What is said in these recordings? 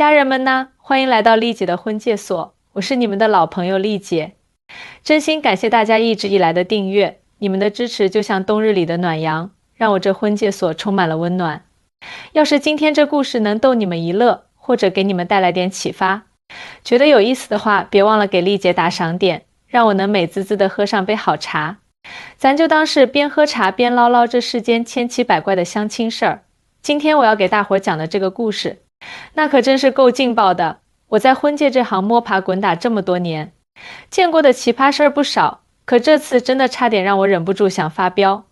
家人们呢，欢迎来到丽姐的婚介所，我是你们的老朋友丽姐。真心感谢大家一直以来的订阅，你们的支持就像冬日里的暖阳，让我这婚介所充满了温暖。要是今天这故事能逗你们一乐，或者给你们带来点启发，觉得有意思的话，别忘了给丽姐打赏点，让我能美滋滋地喝上杯好茶。咱就当是边喝茶边唠唠这世间千奇百怪的相亲事儿。今天我要给大伙讲的这个故事，那可真是够劲爆的。我在婚介这行摸爬滚打这么多年，见过的奇葩事儿不少，可这次真的差点让我忍不住想发飙。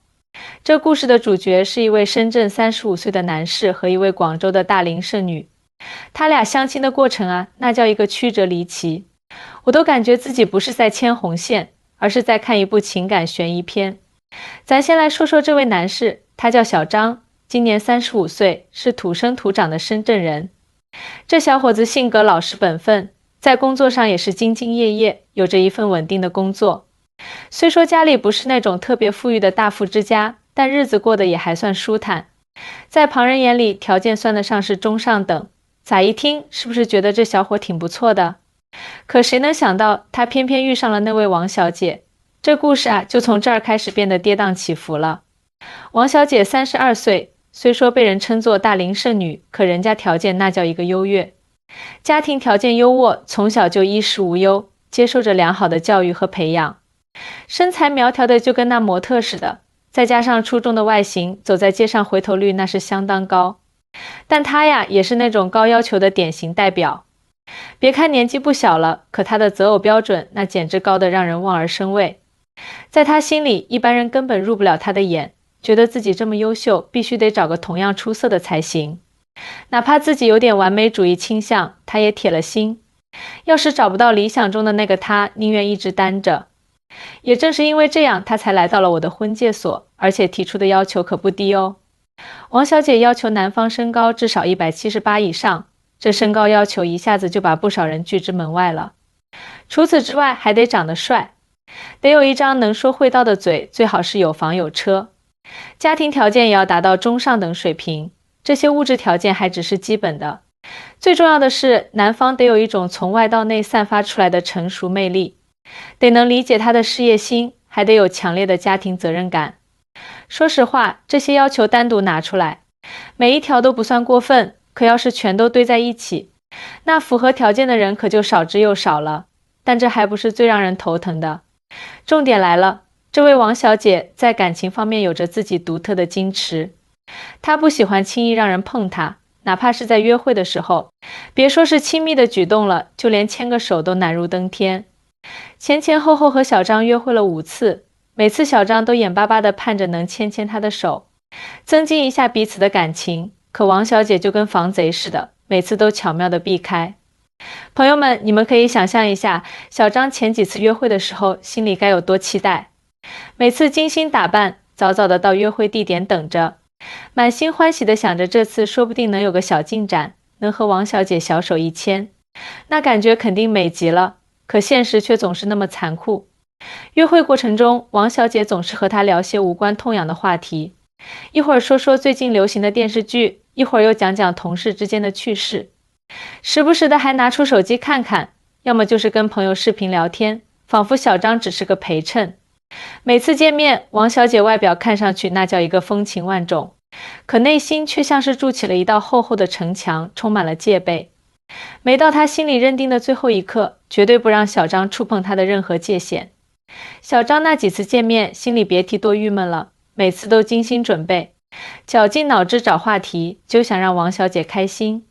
这故事的主角是一位深圳35岁的男士和一位广州的大龄剩女。他俩相亲的过程啊，那叫一个曲折离奇，我都感觉自己不是在牵红线，而是在看一部情感悬疑片。咱先来说说这位男士，他叫小张，今年35岁，是土生土长的深圳人。这小伙子性格老实本分，在工作上也是兢兢业业，有着一份稳定的工作。虽说家里不是那种特别富裕的大富之家，但日子过得也还算舒坦。在旁人眼里，条件算得上是中上等。咋一听，是不是觉得这小伙挺不错的？可谁能想到，他偏偏遇上了那位王小姐。这故事啊，就从这儿开始变得跌宕起伏了。王小姐32岁，虽说被人称作大龄剩女，可人家条件那叫一个优越。家庭条件优渥，从小就衣食无忧，接受着良好的教育和培养。身材苗条的就跟那模特似的，再加上出众的外形，走在街上回头率那是相当高。但她呀，也是那种高要求的典型代表。别看年纪不小了，可她的择偶标准那简直高得让人望而生畏。在她心里，一般人根本入不了她的眼，觉得自己这么优秀，必须得找个同样出色的才行。哪怕自己有点完美主义倾向，她也铁了心。要是找不到理想中的那个她，宁愿一直单着。也正是因为这样，她才来到了我的婚介所，而且提出的要求可不低哦。王小姐要求男方身高至少178以上，这身高要求一下子就把不少人拒之门外了。除此之外，还得长得帅，得有一张能说会道的嘴，最好是有房有车。家庭条件也要达到中上等水平，这些物质条件还只是基本的。最重要的是，男方得有一种从外到内散发出来的成熟魅力，得能理解他的事业心，还得有强烈的家庭责任感。说实话，这些要求单独拿出来，每一条都不算过分，可要是全都堆在一起，那符合条件的人可就少之又少了。但这还不是最让人头疼的。重点来了，这位王小姐在感情方面有着自己独特的矜持。她不喜欢轻易让人碰她，哪怕是在约会的时候，别说是亲密的举动了，就连牵个手都难如登天。前前后后和小张约会了5次，每次小张都眼巴巴地盼着能牵牵她的手，增进一下彼此的感情。可王小姐就跟防贼似的，每次都巧妙地避开。朋友们，你们可以想象一下，小张前几次约会的时候，心里该有多期待。每次精心打扮，早早地到约会地点等着，满心欢喜地想着这次说不定能有个小进展，能和王小姐小手一牵，那感觉肯定美极了。可现实却总是那么残酷。约会过程中，王小姐总是和他聊些无关痛痒的话题，一会儿说说最近流行的电视剧，一会儿又讲讲同事之间的趣事，时不时的还拿出手机看看，要么就是跟朋友视频聊天，仿佛小张只是个陪衬。每次见面，王小姐外表看上去那叫一个风情万种，可内心却像是筑起了一道厚厚的城墙，充满了戒备。每到她心里认定的最后一刻，绝对不让小张触碰她的任何界限。小张那几次见面，心里别提多郁闷了，每次都精心准备，绞尽脑汁找话题，就想让王小姐开心。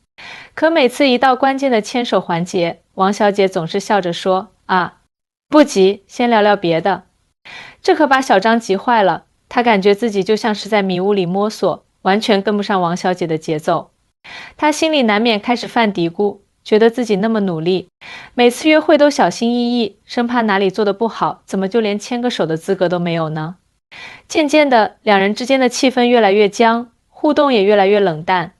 可每次一到关键的牵手环节，王小姐总是笑着说：啊，不急，先聊聊别的。这可把小张急坏了，他感觉自己就像是在迷雾里摸索，完全跟不上王小姐的节奏。他心里难免开始犯嘀咕，觉得自己那么努力，每次约会都小心翼翼，生怕哪里做得不好，怎么就连牵个手的资格都没有呢？渐渐的，两人之间的气氛越来越僵，互动也越来越冷淡。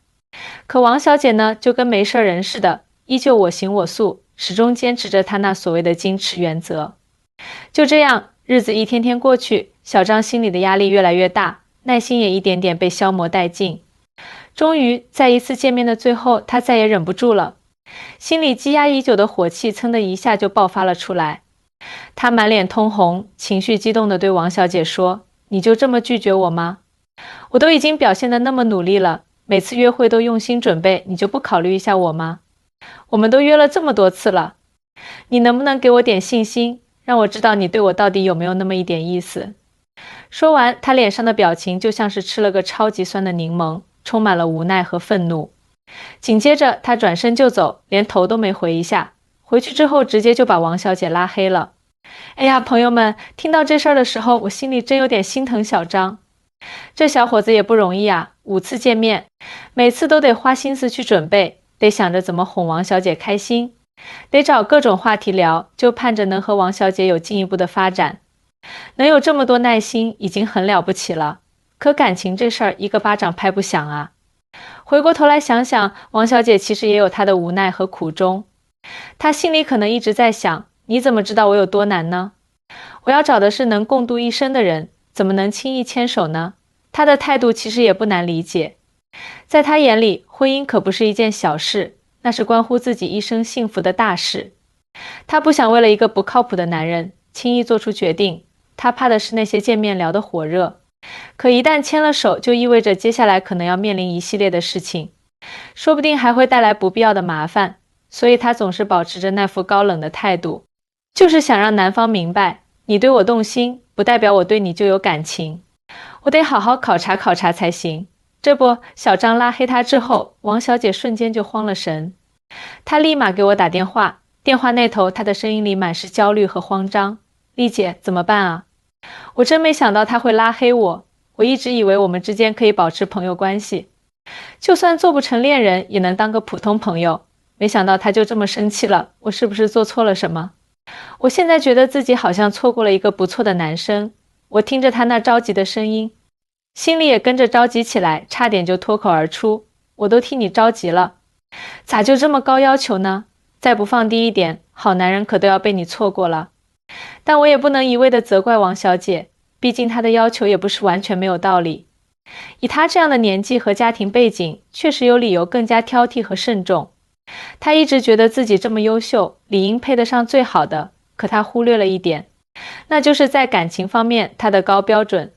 可王小姐呢，就跟没事人似的，依旧我行我素，始终坚持着她那所谓的矜持原则。就这样，日子一天天过去，小张心里的压力越来越大，耐心也一点点被消磨殆尽。终于，在一次见面的最后，他再也忍不住了，心里积压已久的火气噌的一下就爆发了出来。她满脸通红，情绪激动地对王小姐说：“你就这么拒绝我吗？我都已经表现得那么努力了，每次约会都用心准备，你就不考虑一下我吗？我们都约了这么多次了，你能不能给我点信心，让我知道你对我到底有没有那么一点意思？”说完，她脸上的表情就像是吃了个超级酸的柠檬，充满了无奈和愤怒。紧接着，她转身就走，连头都没回一下。回去之后，直接就把王小姐拉黑了。哎呀，朋友们，听到这事儿的时候，我心里真有点心疼小张。这小伙子也不容易啊，5次见面，每次都得花心思去准备，得想着怎么哄王小姐开心，得找各种话题聊，就盼着能和王小姐有进一步的发展。能有这么多耐心，已经很了不起了。可感情这事儿，一个巴掌拍不响啊。回过头来想想，王小姐其实也有她的无奈和苦衷。她心里可能一直在想，你怎么知道我有多难呢？我要找的是能共度一生的人，怎么能轻易牵手呢？她的态度其实也不难理解。在她眼里，婚姻可不是一件小事，那是关乎自己一生幸福的大事。她不想为了一个不靠谱的男人轻易做出决定，她怕的是那些见面聊得火热，可一旦牵了手，就意味着接下来可能要面临一系列的事情，说不定还会带来不必要的麻烦，所以她总是保持着那副高冷的态度，就是想让男方明白，你对我动心，不代表我对你就有感情，我得好好考察考察才行。这不，小张拉黑她之后，王小姐瞬间就慌了神，她立马给我打电话，电话那头她的声音里满是焦虑和慌张。丽姐，怎么办啊？我真没想到他会拉黑我，我一直以为我们之间可以保持朋友关系，就算做不成恋人，也能当个普通朋友。没想到他就这么生气了，我是不是做错了什么？我现在觉得自己好像错过了一个不错的男生。我听着他那着急的声音，心里也跟着着急起来，差点就脱口而出：“我都替你着急了，咋就这么高要求呢？再不放低一点，好男人可都要被你错过了。”但我也不能一味地责怪王小姐，毕竟她的要求也不是完全没有道理。以她这样的年纪和家庭背景，确实有理由更加挑剔和慎重。她一直觉得自己这么优秀，理应配得上最好的，可她忽略了一点，那就是在感情方面，她的高标准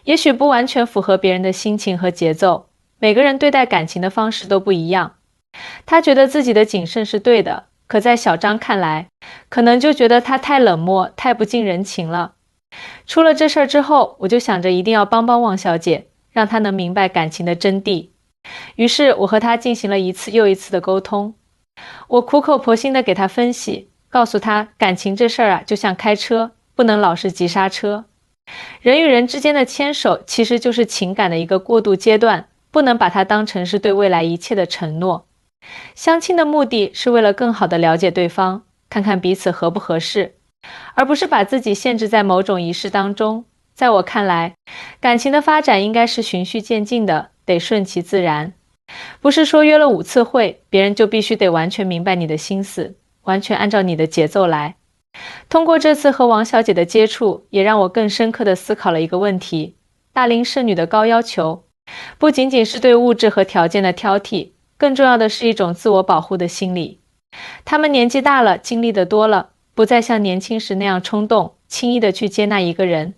也许不完全符合别人的心情和节奏，每个人对待感情的方式都不一样。她觉得自己的谨慎是对的，可在小张看来，可能就觉得他太冷漠，太不近人情了。出了这事儿之后，我就想着一定要帮帮汪小姐，让她能明白感情的真谛。于是我和她进行了一次又一次的沟通，我苦口婆心地给她分析，告诉她感情这事儿啊，就像开车，不能老是急刹车。人与人之间的牵手其实就是情感的一个过渡阶段，不能把它当成是对未来一切的承诺。相亲的目的是为了更好地了解对方，看看彼此合不合适，而不是把自己限制在某种仪式当中。在我看来，感情的发展应该是循序渐进的，得顺其自然。不是说约了5次会，别人就必须得完全明白你的心思，完全按照你的节奏来。通过这次和王小姐的接触，也让我更深刻地思考了一个问题：大龄剩女的高要求，不仅仅是对物质和条件的挑剔，更重要的是一种自我保护的心理。他们年纪大了，经历的多了，不再像年轻时那样冲动，轻易的去接纳一个人。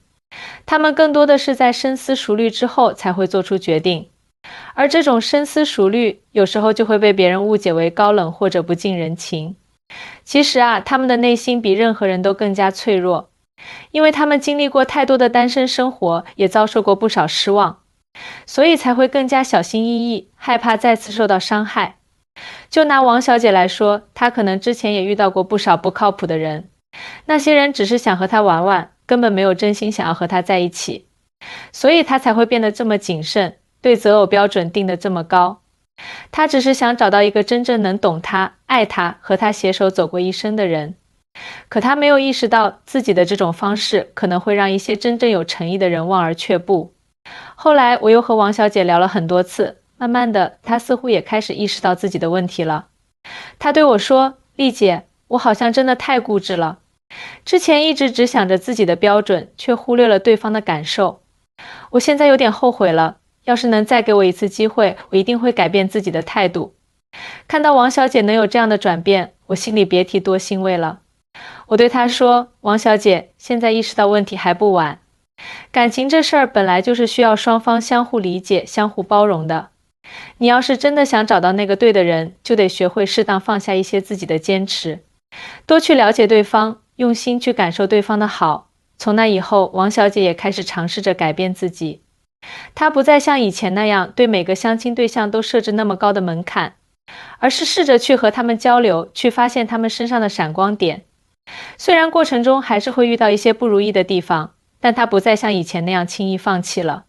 他们更多的是在深思熟虑之后才会做出决定。而这种深思熟虑，有时候就会被别人误解为高冷或者不近人情。其实啊，他们的内心比任何人都更加脆弱，因为他们经历过太多的单身生活，也遭受过不少失望，所以才会更加小心翼翼，害怕再次受到伤害。就拿王小姐来说，她可能之前也遇到过不少不靠谱的人，那些人只是想和她玩玩，根本没有真心想要和她在一起，所以她才会变得这么谨慎，对择偶标准定得这么高。她只是想找到一个真正能懂她、爱她、和她携手走过一生的人。可她没有意识到自己的这种方式可能会让一些真正有诚意的人望而却步。后来我又和王小姐聊了很多次，慢慢的，她似乎也开始意识到自己的问题了。她对我说：“丽姐，我好像真的太固执了，之前一直只想着自己的标准，却忽略了对方的感受。我现在有点后悔了，要是能再给我一次机会，我一定会改变自己的态度。看到王小姐能有这样的转变，我心里别提多欣慰了。我对她说：王小姐，现在意识到问题还不晚。感情这事儿本来就是需要双方相互理解、相互包容的。你要是真的想找到那个对的人，就得学会适当放下一些自己的坚持，多去了解对方，用心去感受对方的好。从那以后，王小姐也开始尝试着改变自己。她不再像以前那样对每个相亲对象都设置那么高的门槛，而是试着去和他们交流，去发现他们身上的闪光点。虽然过程中还是会遇到一些不如意的地方，但她不再像以前那样轻易放弃了。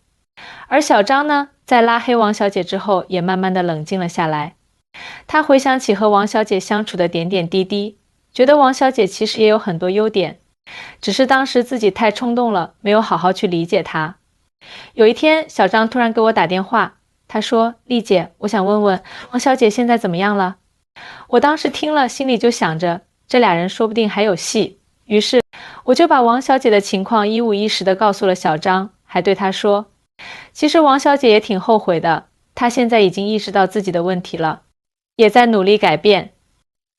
而小张呢，在拉黑王小姐之后，也慢慢的冷静了下来。他回想起和王小姐相处的点点滴滴，觉得王小姐其实也有很多优点，只是当时自己太冲动了，没有好好去理解她。有一天，小张突然给我打电话，他说：丽姐，我想问问王小姐现在怎么样了？我当时听了，心里就想着，这俩人说不定还有戏。于是，我就把王小姐的情况一五一十地告诉了小张，还对他说，其实王小姐也挺后悔的，她现在已经意识到自己的问题了，也在努力改变。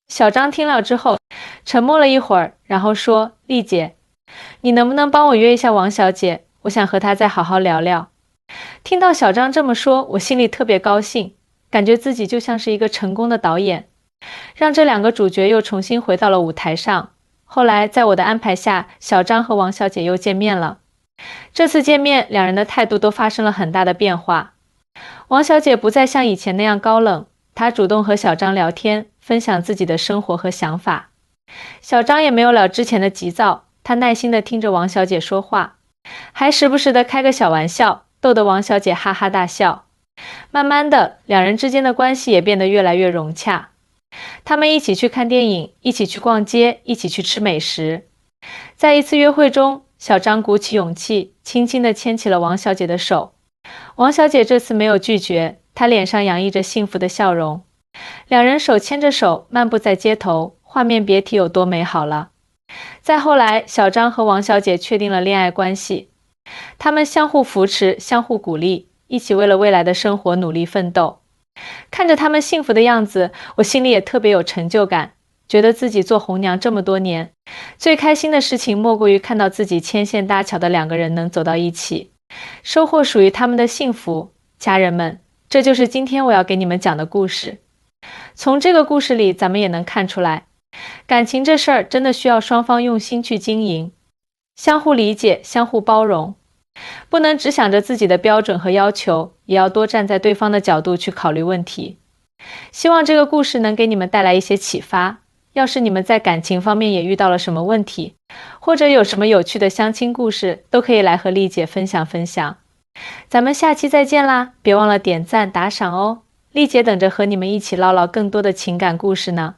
小张听了之后，沉默了一会儿，然后说：丽姐，你能不能帮我约一下王小姐？我想和她再好好聊聊。听到小张这么说，我心里特别高兴，感觉自己就像是一个成功的导演，让这两个主角又重新回到了舞台上。后来在我的安排下，小张和王小姐又见面了。这次见面，两人的态度都发生了很大的变化。王小姐不再像以前那样高冷，她主动和小张聊天，分享自己的生活和想法。小张也没有了之前的急躁，他耐心地听着王小姐说话，还时不时地开个小玩笑，逗得王小姐哈哈大笑。慢慢的，两人之间的关系也变得越来越融洽。他们一起去看电影，一起去逛街，一起去吃美食。在一次约会中，小张鼓起勇气，轻轻地牵起了王小姐的手。王小姐这次没有拒绝，她脸上洋溢着幸福的笑容。两人手牵着手，漫步在街头，画面别提有多美好了。再后来，小张和王小姐确定了恋爱关系，他们相互扶持，相互鼓励，一起为了未来的生活努力奋斗。看着他们幸福的样子，我心里也特别有成就感，觉得自己做红娘这么多年，最开心的事情莫过于看到自己牵线搭桥的两个人能走到一起，收获属于他们的幸福。家人们，这就是今天我要给你们讲的故事。从这个故事里，咱们也能看出来，感情这事儿真的需要双方用心去经营，相互理解，相互包容。不能只想着自己的标准和要求，也要多站在对方的角度去考虑问题。希望这个故事能给你们带来一些启发。要是你们在感情方面也遇到了什么问题，或者有什么有趣的相亲故事，都可以来和丽姐分享分享。咱们下期再见啦，别忘了点赞打赏哦。丽姐等着和你们一起唠唠更多的情感故事呢。